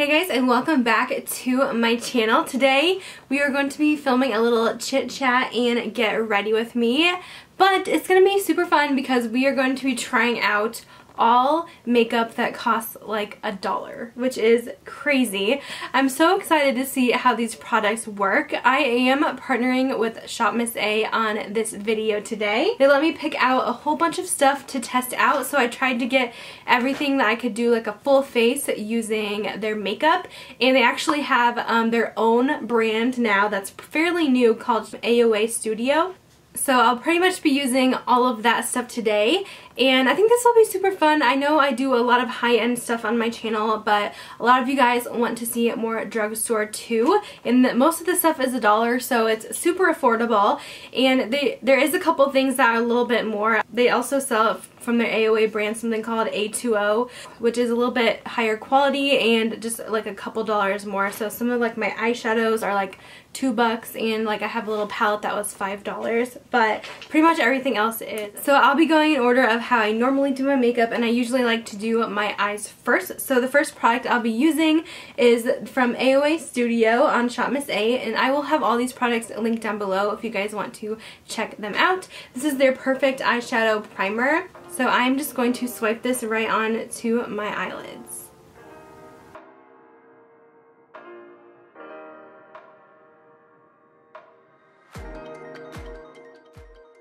Hey guys, and welcome back to my channel. Today we are going to be filming a little chit chat and get ready with me, but it's going to be super fun because we are going to be trying out all makeup that costs like $1, which is crazy. I'm so excited to see how these products work. I am partnering with Shop Miss A on this video today. They let me pick out a whole bunch of stuff to test out, so I tried to get everything that I could do like a full face using their makeup, and they actually have their own brand now that's fairly new called AOA Studio. So I'll pretty much be using all of that stuff today, and I think this will be super fun. I know I do a lot of high-end stuff on my channel, but a lot of you guys want to see more drugstore too, and most of the stuff is $1, so it's super affordable, and there is a couple things that are a little bit more. They also sell from their AOA brand something called A2O, which is a little bit higher quality and just like a couple dollars more. So some of like my eyeshadows are like $2, and like I have a little palette that was $5, but pretty much everything else is. So I'll be going in order of how I normally do my makeup, and I usually like to do my eyes first. So the first product I'll be using is from AOA Studio on Shop Miss A, and I will have all these products linked down below if you guys want to check them out. This is their Perfect Eyeshadow Primer. So I'm just going to swipe this right on to my eyelids.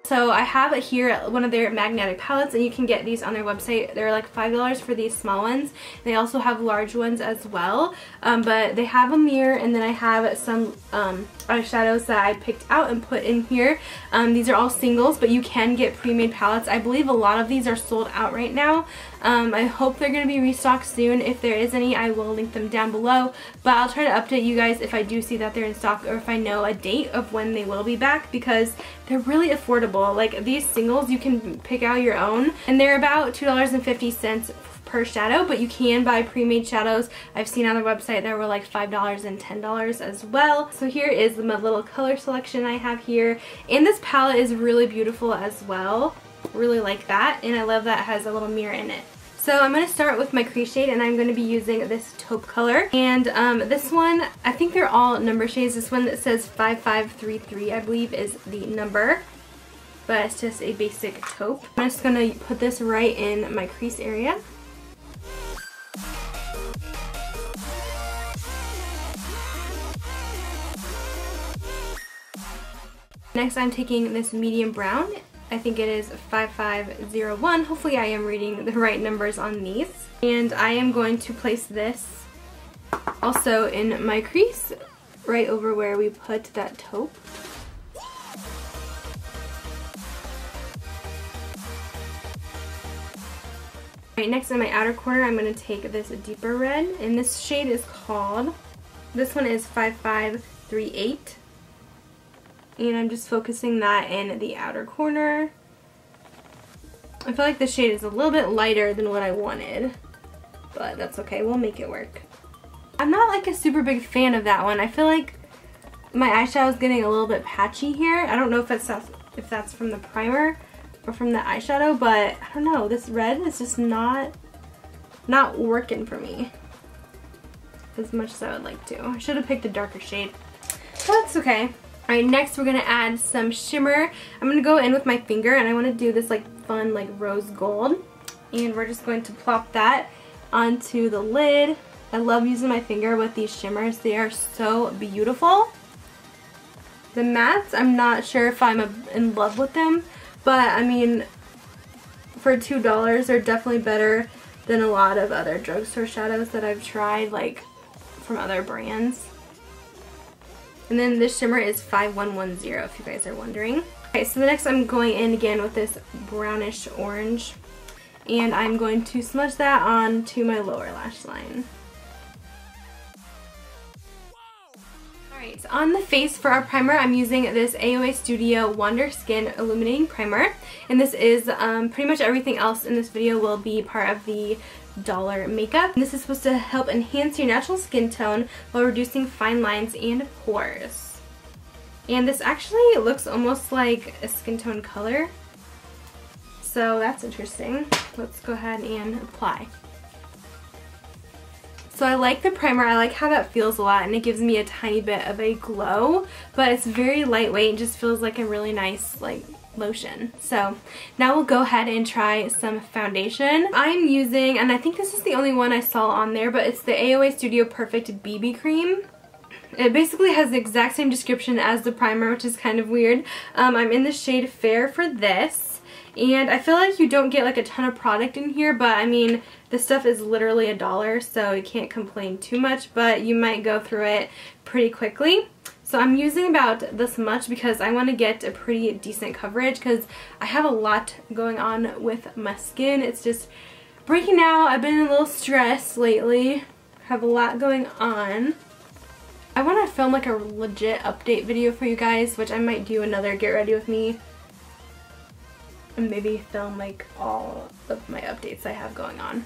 So I have here one of their magnetic palettes, and you can get these on their website. They're like $5 for these small ones. They also have large ones as well, but they have a mirror, and then I have some eyeshadows that I picked out and put in here. These are all singles, but you can get pre-made palettes. I believe a lot of these are sold out right now. I hope they're going to be restocked soon. If there is any, I will link them down below, but I'll try to update you guys if I do see that they're in stock, or if I know a date of when they will be back, because they're really affordable. Like these singles, you can pick out your own, and they're about $2.50 per shadow, but you can buy pre-made shadows. I've seen on their website there were like $5 and $10 as well. So here is my little color selection I have here, and this palette is really beautiful as well. Really like that, and I love that it has a little mirror in it. So I'm going to start with my crease shade, and I'm going to be using this taupe color, and this one, I think they're all number shades. This one that says 5533 I believe is the number, but it's just a basic taupe. I'm just going to put this right in my crease area. Next I'm taking this medium brown. I think it is 5501. Hopefully I am reading the right numbers on these. And I am going to place this also in my crease, right over where we put that taupe. Alright, next in my outer corner I'm going to take this deeper red, and this shade is called, this one is 5538. And I'm just focusing that in the outer corner. I feel like the shade is a little bit lighter than what I wanted, but that's okay, we'll make it work. I'm not like a super big fan of that one. I feel like my eyeshadow is getting a little bit patchy here. I don't know if that's from the primer or from the eyeshadow, but I don't know, this red is just not working for me as much as I would like to. I should have picked a darker shade, but that's okay. Alright, next we're going to add some shimmer. I'm going to go in with my finger, and I want to do this like fun like rose gold, and we're just going to plop that onto the lid. I love using my finger with these shimmers. They are so beautiful. The mattes, I'm not sure if I'm in love with them, but I mean, for $2 they're definitely better than a lot of other drugstore shadows that I've tried, like from other brands. And then this shimmer is 5110 if you guys are wondering. Okay, so the next I'm going in again with this brownish orange, and I'm going to smudge that onto my lower lash line. Alright, so on the face for our primer, I'm using this AOA Studio Wonder Skin Illuminating Primer, and this is pretty much everything else in this video will be part of the $1 makeup. And this is supposed to help enhance your natural skin tone while reducing fine lines and pores. And this actually looks almost like a skin tone color, so that's interesting. Let's go ahead and apply. So I like the primer. I like how that feels a lot, and it gives me a tiny bit of a glow, but it's very lightweight and just feels like a really nice like lotion. So now we'll go ahead and try some foundation. I'm using, and I think this is the only one I saw on there, but it's the AOA Studio Perfect BB Cream. It basically has the exact same description as the primer, which is kind of weird. I'm in the shade Fair for this, and I feel like you don't get like a ton of product in here, but I mean, this stuff is literally $1, so you can't complain too much, but you might go through it pretty quickly. So I'm using about this much because I want to get a pretty decent coverage because I have a lot going on with my skin. It's just breaking out. I've been a little stressed lately. Have a lot going on. I want to film like a legit update video for you guys, which I might do another get ready with me. And maybe film like all of my updates I have going on.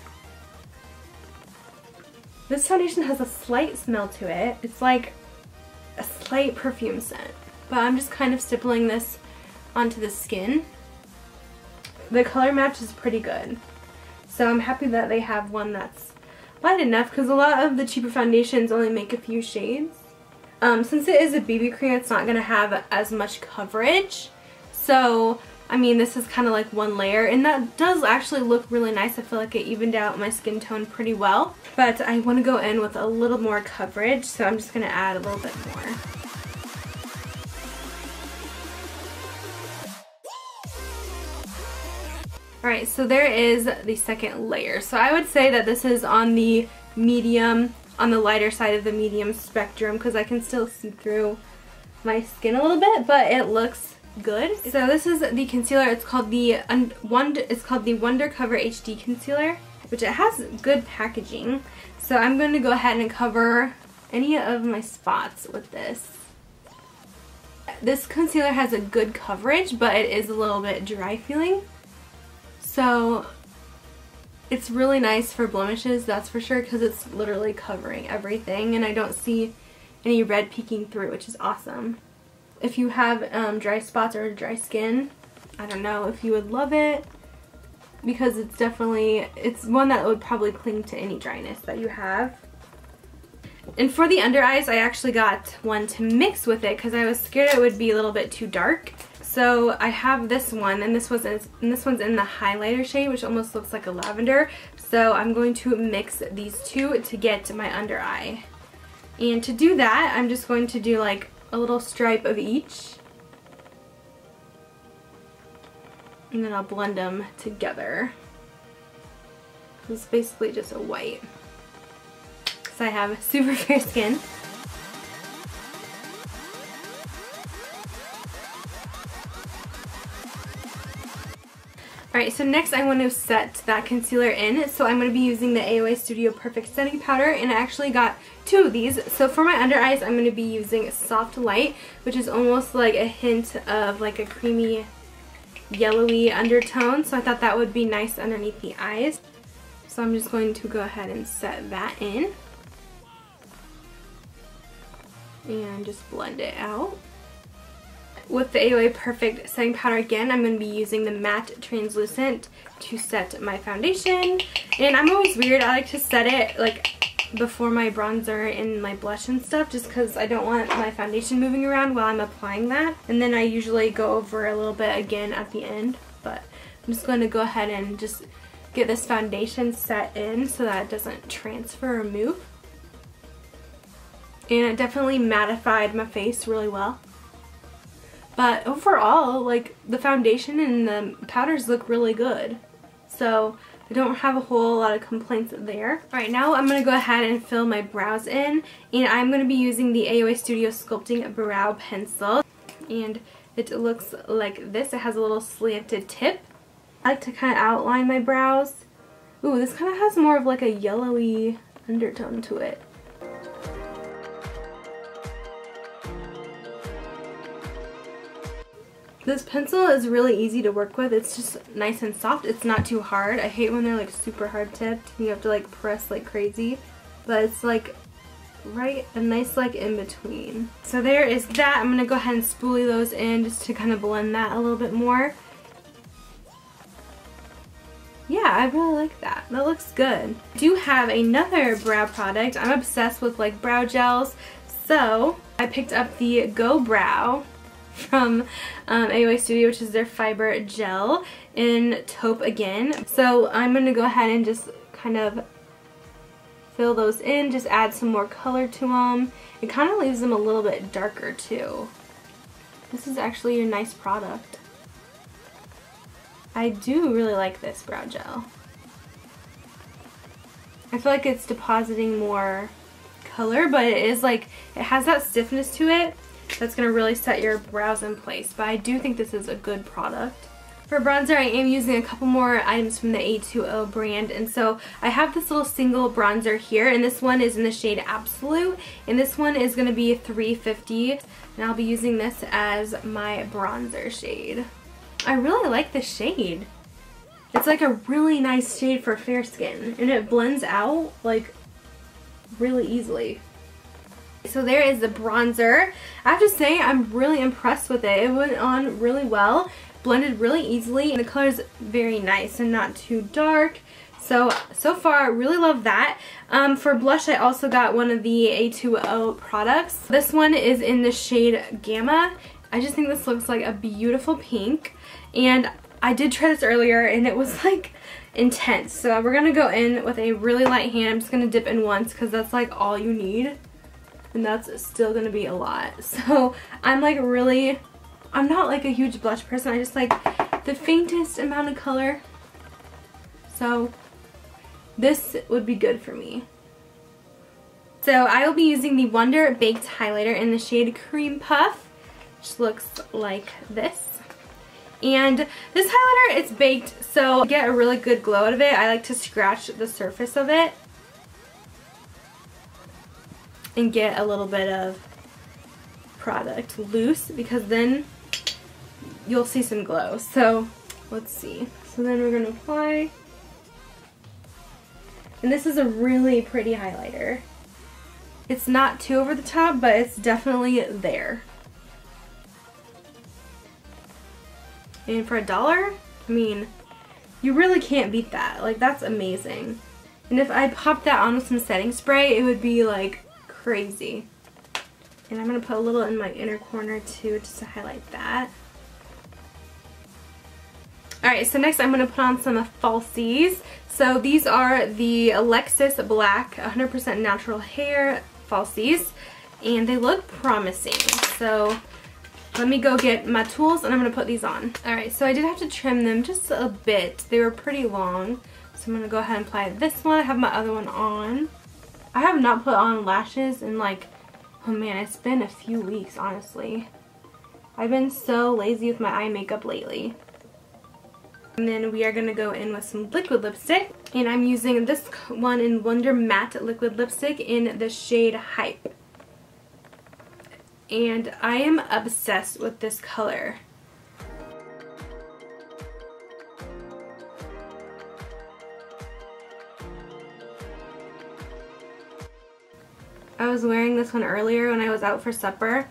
This foundation has a slight smell to it. It's like a slight perfume scent. But I'm just kind of stippling this onto the skin. The color match is pretty good. So I'm happy that they have one that's light enough because a lot of the cheaper foundations only make a few shades. Since it is a BB cream, it's not going to have as much coverage. So, I mean, this is kind of like one layer, and that does actually look really nice. I feel like it evened out my skin tone pretty well. But I want to go in with a little more coverage, so I'm just going to add a little bit more. Alright, so there is the second layer. So I would say that this is on the medium, on the lighter side of the medium spectrum, because I can still see through my skin a little bit, but it looks good. So this is the concealer. It's called the Wonder Cover HD Concealer, which it has good packaging. So I'm going to go ahead and cover any of my spots with this. This concealer has a good coverage, but it is a little bit dry feeling. So it's really nice for blemishes, that's for sure, because it's literally covering everything and I don't see any red peeking through, which is awesome. If you have dry spots or dry skin, I don't know if you would love it, because it's one that would probably cling to any dryness that you have. And for the under eyes, I actually got one to mix with it because I was scared it would be a little bit too dark. So I have this one, and this one's in the highlighter shade, which almost looks like a lavender. So I'm going to mix these two to get my under eye. And to do that, I'm just going to do like a little stripe of each. And then I'll blend them together. It's basically just a white. Because I have super fair skin. Alright, so next I want to set that concealer in. So I'm going to be using the AOA Studio Perfect Setting Powder, and I actually got two of these. So for my under eyes, I'm going to be using Soft Light, which is almost like a hint of like a creamy, yellowy undertone. So I thought that would be nice underneath the eyes. So I'm just going to go ahead and set that in. And just blend it out. With the AOA Perfect Setting Powder again, I'm going to be using the Matte Translucent to set my foundation. And I'm always weird. I like to set it like before my bronzer and my blush and stuff, just because I don't want my foundation moving around while I'm applying that. And then I usually go over a little bit again at the end. But I'm just going to go ahead and just get this foundation set in so that it doesn't transfer or move. And it definitely mattified my face really well. But overall, like, the foundation and the powders look really good. So I don't have a whole lot of complaints there. Alright, now I'm going to go ahead and fill my brows in. And I'm going to be using the AOA Studio Sculpting Brow Pencil. And it looks like this. It has a little slanted tip. I like to kind of outline my brows. Ooh, this kind of has more of like a yellowy undertone to it. This pencil is really easy to work with. It's just nice and soft. It's not too hard. I hate when they're like super hard tipped. You have to like press like crazy. But it's like right a nice like in between. So there is that. I'm going to go ahead and spoolie those in just to kind of blend that a little bit more. yeah, I really like that. That looks good. I do have another brow product. I'm obsessed with like brow gels. So I picked up the Go Brow from AOA Studio, which is their fiber gel in taupe again. So I'm going to go ahead and just kind of fill those in, just add some more color to them. It kind of leaves them a little bit darker too. This is actually a nice product. I do really like this brow gel. I feel like it's depositing more color, but it is like, it has that stiffness to it that's going to really set your brows in place. But I do think this is a good product. For bronzer, I am using a couple more items from the A2O brand, and so I have this little single bronzer here, and this one is in the shade Absolute, and this one is going to be $3.50, and I'll be using this as my bronzer shade. I really like this shade. It's like a really nice shade for fair skin, and it blends out like really easily. So there is the bronzer. I have to say, I'm really impressed with it. It went on really well, blended really easily, and the color is very nice and not too dark. So far, I really love that. For blush, I also got one of the A2O products. This one is in the shade Gamma. I just think this looks like a beautiful pink, and I did try this earlier, and it was like intense. So we're gonna go in with a really light hand. I'm just gonna dip in once because that's like all you need, and that's still gonna be a lot. So I'm like really, I'm not like a huge blush person. I just like the faintest amount of color. So this would be good for me. So I will be using the Wonder Baked Highlighter in the shade Cream Puff, which looks like this. And this highlighter, it's baked, so to get a really good glow out of it, I like to scratch the surface of it and get a little bit of product loose, because then you'll see some glow. So let's see. So then we're going to apply. And this is a really pretty highlighter. It's not too over the top, but it's definitely there. And for $1, I mean, you really can't beat that. Like, that's amazing. And if I popped that on with some setting spray, it would be like crazy. And I'm going to put a little in my inner corner too, just to highlight that. Alright, so next I'm going to put on some falsies. So these are the Alexis Black 100% natural hair falsies, and they look promising. So let me go get my tools and I'm going to put these on. Alright, so I did have to trim them just a bit. They were pretty long. So I'm going to go ahead and apply this one. I have my other one on. I have not put on lashes in like, oh man, it's been a few weeks, honestly. I've been so lazy with my eye makeup lately. And then we are going to go in with some liquid lipstick. And I'm using this one in Wonder Matte Liquid Lipstick in the shade Hype. And I am obsessed with this color. I was wearing this one earlier when I was out for supper.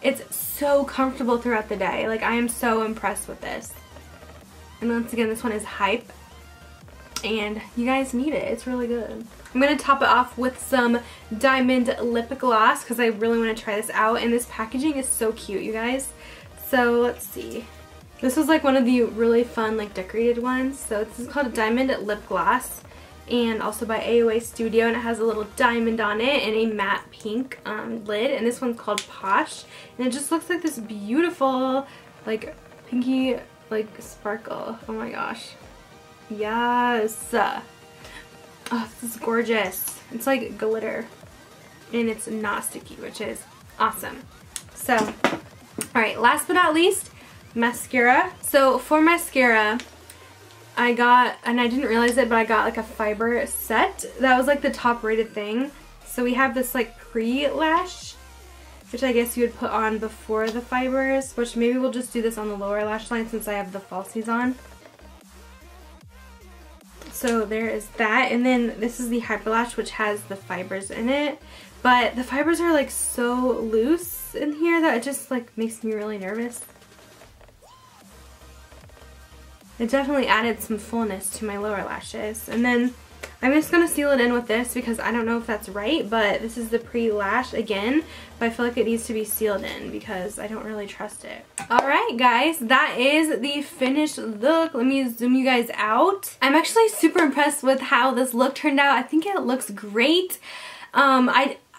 It's so comfortable throughout the day. Like, I am so impressed with this. And once again, this one is Hype. And you guys need it. It's really good. I'm going to top it off with some Diamond Lip Gloss because I really want to try this out. And this packaging is so cute, you guys. So let's see. This was like one of the really fun like decorated ones. So this is called a Diamond Lip Gloss. And also by AOA Studio. And it has a little diamond on it and a matte pink lid. And this one's called Posh. And it just looks like this beautiful like pinky like sparkle. Oh my gosh. Yes. Oh, this is gorgeous. It's like glitter. And it's not sticky, which is awesome. So, alright, last but not least, mascara. So for mascara, I got, and I didn't realize it, but I got like a fiber set. That was like the top rated thing. So we have this like pre-lash, which I guess you would put on before the fibers, which maybe we'll just do this on the lower lash line since I have the falsies on. So there is that, and then this is the Hyper Lash, which has the fibers in it, but the fibers are like so loose in here that it just like makes me really nervous. it definitely added some fullness to my lower lashes. And then I'm just going to seal it in with this because I don't know if that's right, but this is the pre-lash again, but I feel like it needs to be sealed in because I don't really trust it. Alright guys, that is the finished look. Let me zoom you guys out. I'm actually super impressed with how this look turned out. I think it looks great.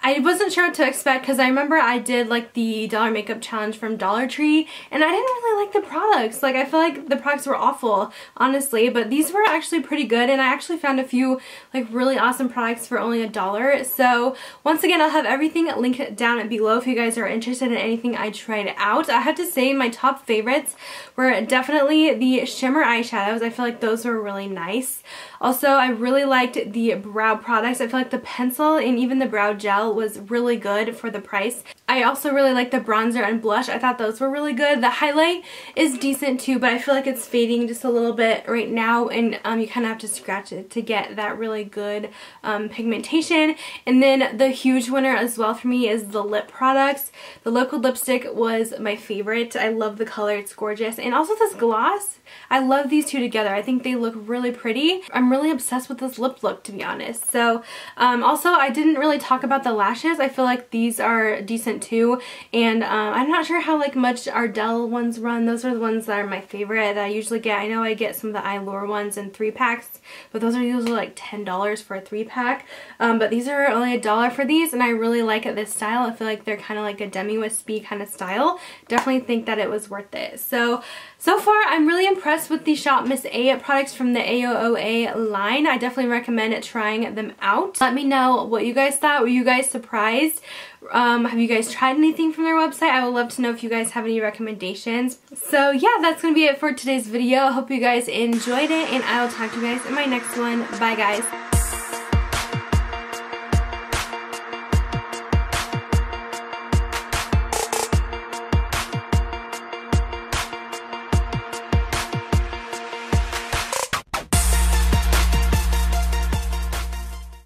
I wasn't sure what to expect because I remember I did like the dollar makeup challenge from Dollar Tree and I didn't really like the products. Like I feel like the products were awful, honestly, but these were actually pretty good and I actually found a few like really awesome products for only $1. So once again, I'll have everything linked down below if you guys are interested in anything I tried out. I have to say my top favorites were definitely the shimmer eyeshadows. I feel like those were really nice. Also, I really liked the brow products. I feel like the pencil and even the brow gel was really good for the price. I also really like the bronzer and blush. I thought those were really good. The highlight is decent too, but I feel like it's fading just a little bit right now, and you kind of have to scratch it to get that really good pigmentation. And then the huge winner as well for me is the lip products. The liquid lipstick was my favorite. I love the color. It's gorgeous. And also this gloss. I love these two together. I think they look really pretty. I'm really obsessed with this lip look, to be honest. So also I didn't really talk about the lashes. I feel like these are decent too, and I'm not sure how like much Ardell ones run. Those are the ones that are my favorite that I usually get. I know I get some of the Allure ones in 3-packs, but those are usually like $10 for a 3-pack. But these are only $1 for these, and I really like this style. I feel like they're kind of like a demi-wispy kind of style. Definitely think that it was worth it. So far I'm really impressed with the Shop Miss A products from the AOA line. I definitely recommend trying them out. Let me know what you guys thought. Were you guys surprised? Have you guys tried anything from their website? I would love to know if you guys have any recommendations. So yeah, that's going to be it for today's video. I hope you guys enjoyed it, and I will talk to you guys in my next one. Bye guys.